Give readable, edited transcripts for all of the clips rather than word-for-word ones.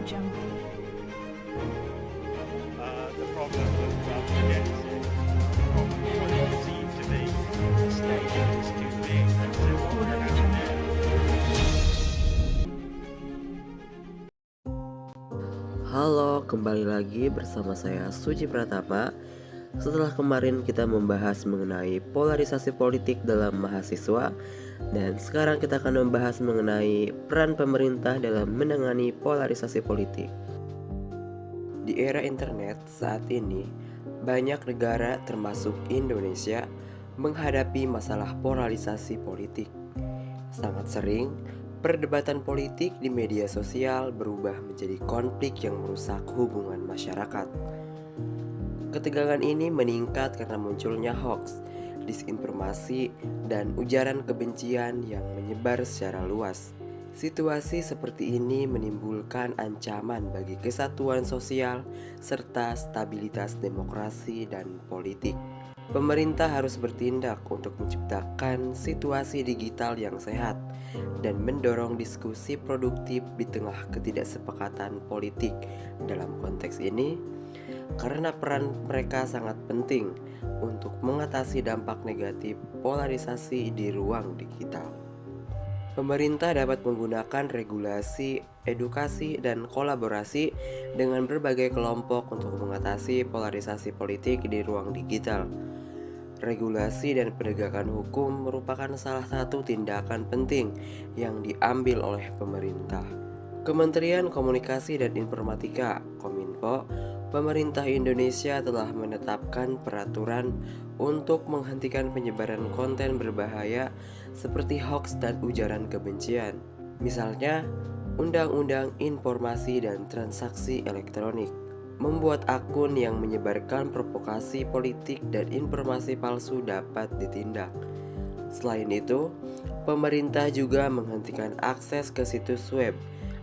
Jungle. The problem with propaganda from what it seemed to be the state is too big to Audio have Jungle. there. Halo, kembali lagi bersama saya Suci Pratama. Setelah kemarin kita membahas mengenai polarisasi politik dalam mahasiswa, dan sekarang kita akan membahas mengenai peran pemerintah dalam menangani polarisasi politik. Di era internet saat ini, banyak negara termasuk Indonesia menghadapi masalah polarisasi politik. Sangat sering, perdebatan politik di media sosial berubah menjadi konflik yang merusak hubungan masyarakat. Ketegangan ini meningkat karena munculnya hoax, disinformasi, dan ujaran kebencian yang menyebar secara luas. Situasi seperti ini menimbulkan ancaman bagi kesatuan sosial serta stabilitas demokrasi dan politik. Pemerintah harus bertindak untuk menciptakan situasi digital yang sehat dan mendorong diskusi produktif di tengah ketidaksepakatan politik. Dalam konteks ini, karena peran mereka sangat penting untuk mengatasi dampak negatif polarisasi di ruang digital. Pemerintah dapat menggunakan regulasi, edukasi, dan kolaborasi dengan berbagai kelompok untuk mengatasi polarisasi politik di ruang digital. Regulasi dan penegakan hukum merupakan salah satu tindakan penting yang diambil oleh pemerintah. Kementerian Komunikasi dan Informatika (Kominfo), pemerintah Indonesia telah menetapkan peraturan untuk menghentikan penyebaran konten berbahaya seperti hoax dan ujaran kebencian. Misalnya, Undang-Undang Informasi dan Transaksi Elektronik membuat akun yang menyebarkan provokasi politik dan informasi palsu dapat ditindak. Selain itu, pemerintah juga menghentikan akses ke situs web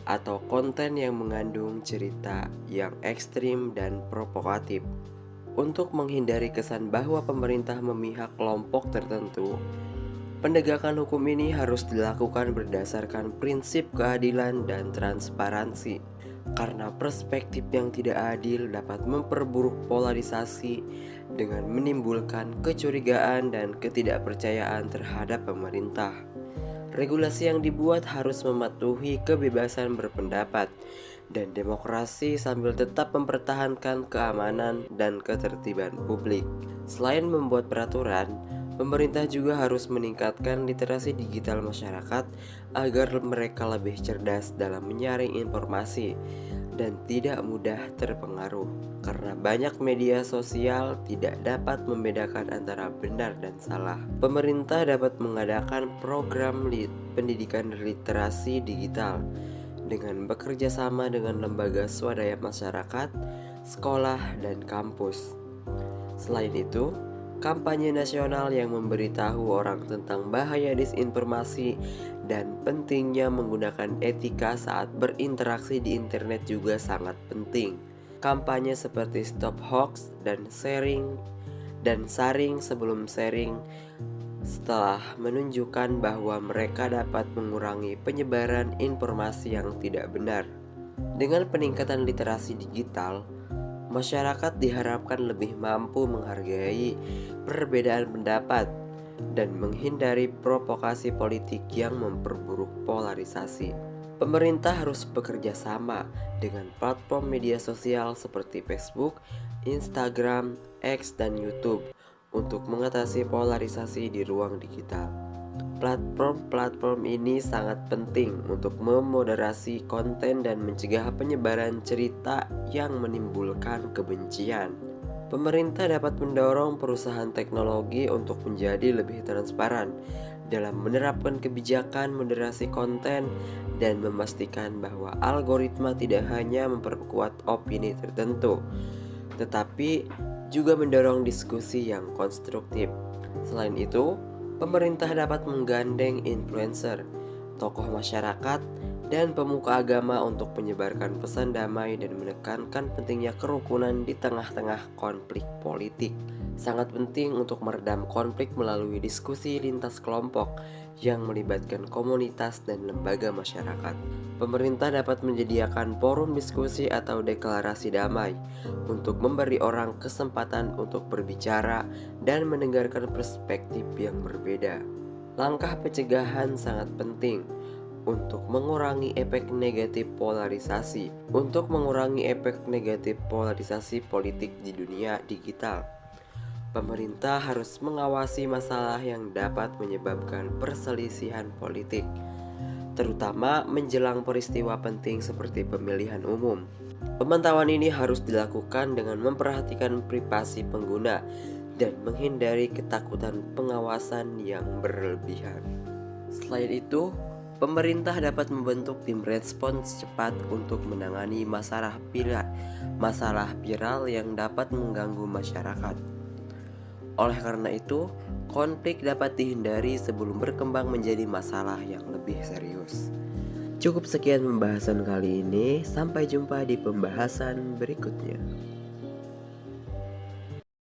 atau konten yang mengandung cerita yang ekstrim dan provokatif. Untuk menghindari kesan bahwa pemerintah memihak kelompok tertentu, penegakan hukum ini harus dilakukan berdasarkan prinsip keadilan dan transparansi. Karena perspektif yang tidak adil dapat memperburuk polarisasi dengan menimbulkan kecurigaan dan ketidakpercayaan terhadap pemerintah. Regulasi yang dibuat harus mematuhi kebebasan berpendapat dan demokrasi sambil tetap mempertahankan keamanan dan ketertiban publik. Selain membuat peraturan, pemerintah juga harus meningkatkan literasi digital masyarakat agar mereka lebih cerdas dalam menyaring informasi dan tidak mudah terpengaruh. Karena banyak media sosial tidak dapat membedakan antara benar dan salah, pemerintah dapat mengadakan program pendidikan literasi digital dengan bekerja sama dengan lembaga swadaya masyarakat, sekolah, dan kampus. Selain itu, kampanye nasional yang memberitahu orang tentang bahaya disinformasi dan pentingnya menggunakan etika saat berinteraksi di internet juga sangat penting. Kampanye seperti Stop Hoax dan saring sebelum sharing setelah menunjukkan bahwa mereka dapat mengurangi penyebaran informasi yang tidak benar. Dengan peningkatan literasi digital, masyarakat diharapkan lebih mampu menghargai perbedaan pendapat dan menghindari provokasi politik yang memperburuk polarisasi. Pemerintah harus bekerja sama dengan platform media sosial seperti Facebook, Instagram, X, dan YouTube untuk mengatasi polarisasi di ruang digital. Platform-platform ini sangat penting untuk memoderasi konten dan mencegah penyebaran cerita yang menimbulkan kebencian. Pemerintah dapat mendorong perusahaan teknologi untuk menjadi lebih transparan dalam menerapkan kebijakan moderasi konten dan memastikan bahwa algoritma tidak hanya memperkuat opini tertentu, tetapi juga mendorong diskusi yang konstruktif. Selain itu, pemerintah dapat menggandeng influencer, tokoh masyarakat, dan pemuka agama untuk menyebarkan pesan damai dan menekankan pentingnya kerukunan di tengah-tengah konflik politik. Sangat penting untuk meredam konflik melalui diskusi lintas kelompok yang melibatkan komunitas dan lembaga masyarakat. Pemerintah dapat menyediakan forum diskusi atau deklarasi damai untuk memberi orang kesempatan untuk berbicara dan mendengarkan perspektif yang berbeda. Langkah pencegahan sangat penting untuk mengurangi efek negatif polarisasi. Untuk mengurangi efek negatif polarisasi politik di dunia digital, pemerintah harus mengawasi masalah yang dapat menyebabkan perselisihan politik, terutama menjelang peristiwa penting seperti pemilihan umum. Pemantauan ini harus dilakukan dengan memperhatikan privasi pengguna dan menghindari ketakutan pengawasan yang berlebihan. Selain itu, pemerintah dapat membentuk tim respons cepat untuk menangani masalah viral yang dapat mengganggu masyarakat. Oleh karena itu, konflik dapat dihindari sebelum berkembang menjadi masalah yang lebih serius. Cukup sekian pembahasan kali ini, sampai jumpa di pembahasan berikutnya.